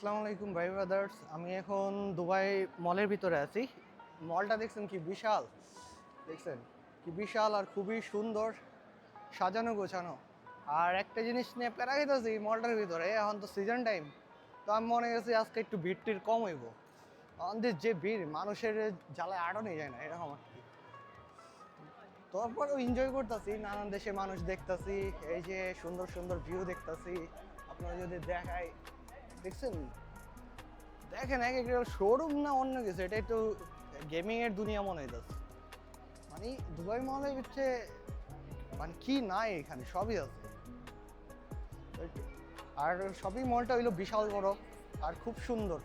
আসসালামু আলাইকুম ভাই ব্রাদার্স। আমি এখন দুবাই মলের ভিতরে আছি। মলটা দেখছেন কি বিশাল, দেখছেন কি বিশাল আর খুবই সুন্দর সাজানো গোছানো। আর একটা জিনিস নিয়ে প্যারা খাইতেছি মলটার ভিতরে, এখন তো সিজন টাইম, তো আমি মনে করছি আজকে একটু ভিড় টিড় কম হইব। আমাদের যে ভিড়, মানুষের জ্বালায় আটনে যায় না এরকম আর কি। তারপরেও এনজয় করতেছি, নানান দেশে মানুষ দেখতেছি, এই যে সুন্দর সুন্দর ভিউ দেখতেছি। আপনারা যদি দেখায়, দেখছেন, দেখেন এক একটা শোরুম না অন্য কিছু, এটা একটু গেমিং এর দুনিয়া মনে হইতেছে। মানে দুবাই মলে হচ্ছে মানে কি নাই, এখানে সবই আছে। আর শপিং মলটা হইলো বিশাল বড় আর খুব সুন্দর।